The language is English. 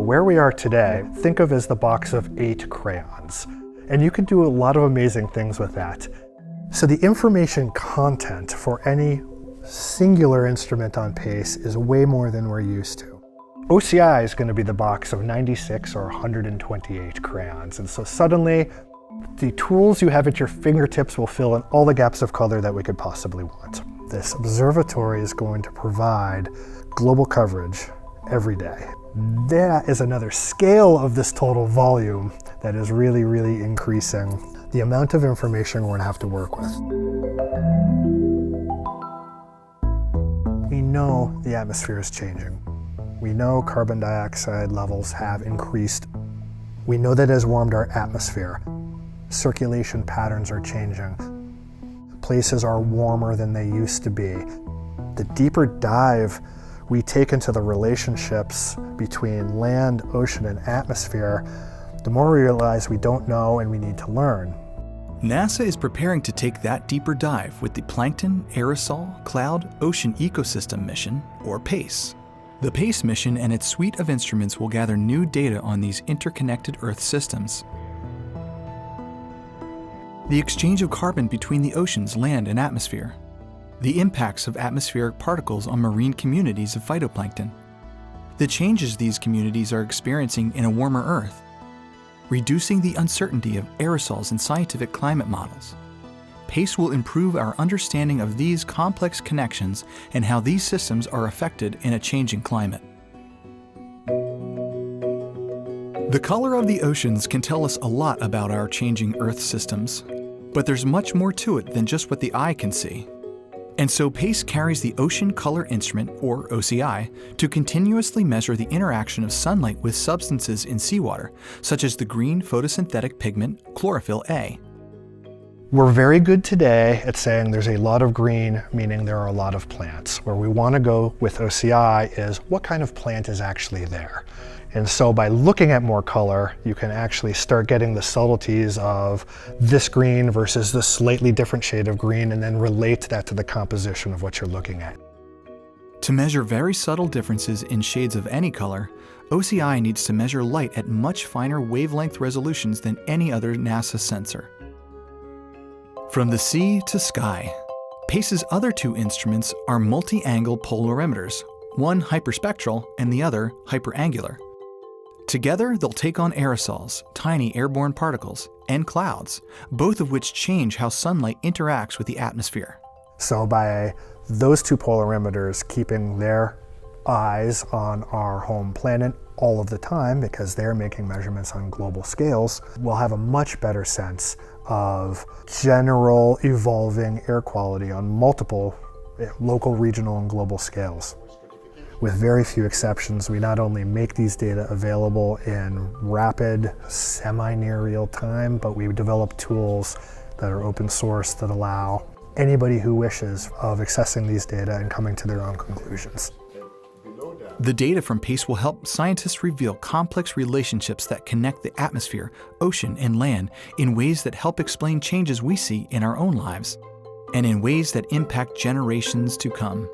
Where we are today, think of as the box of 8 crayons. And you can do a lot of amazing things with that. So the information content for any singular instrument on PACE is way more than we're used to. OCI is going to be the box of 96 or 128 crayons. And so suddenly, the tools you have at your fingertips will fill in all the gaps of color that we could possibly want. This observatory is going to provide global coverage every day. That is another scale of this total volume that is really, really increasing the amount of information we're going to have to work with. We know the atmosphere is changing. We know carbon dioxide levels have increased. We know that it has warmed our atmosphere. Circulation patterns are changing. Places are warmer than they used to be. The deeper dive we take into the relationships between land, ocean, and atmosphere, the more we realize we don't know and we need to learn. NASA is preparing to take that deeper dive with the Plankton Aerosol Cloud Ocean Ecosystem Mission, or PACE. The PACE mission and its suite of instruments will gather new data on these interconnected Earth systems. The exchange of carbon between the oceans, land, and atmosphere. The impacts of atmospheric particles on marine communities of phytoplankton. The changes these communities are experiencing in a warmer Earth. Reducing the uncertainty of aerosols in scientific climate models. PACE will improve our understanding of these complex connections and how these systems are affected in a changing climate. The color of the oceans can tell us a lot about our changing Earth systems, but there's much more to it than just what the eye can see. And so PACE carries the Ocean Color Instrument, or OCI, to continuously measure the interaction of sunlight with substances in seawater, such as the green photosynthetic pigment chlorophyll A. We're very good today at saying there's a lot of green, meaning there are a lot of plants. Where we want to go with OCI is what kind of plant is actually there. And so by looking at more color, you can actually start getting the subtleties of this green versus this slightly different shade of green, and then relate that to the composition of what you're looking at. To measure very subtle differences in shades of any color, OCI needs to measure light at much finer wavelength resolutions than any other NASA sensor. From the sea to sky, PACE's other 2 instruments are multi-angle polarimeters, one hyperspectral and the other hyperangular. Together, they'll take on aerosols, tiny airborne particles, and clouds, both of which change how sunlight interacts with the atmosphere. So by those 2 polarimeters keeping their eyes on our home planet all of the time, because they're making measurements on global scales, we'll have a much better sense of general evolving air quality on multiple local, regional, and global scales. With very few exceptions, we not only make these data available in rapid, semi-near real time, but we develop tools that are open source that allow anybody who wishes of accessing these data and coming to their own conclusions. The data from PACE will help scientists reveal complex relationships that connect the atmosphere, ocean, and land in ways that help explain changes we see in our own lives, and in ways that impact generations to come.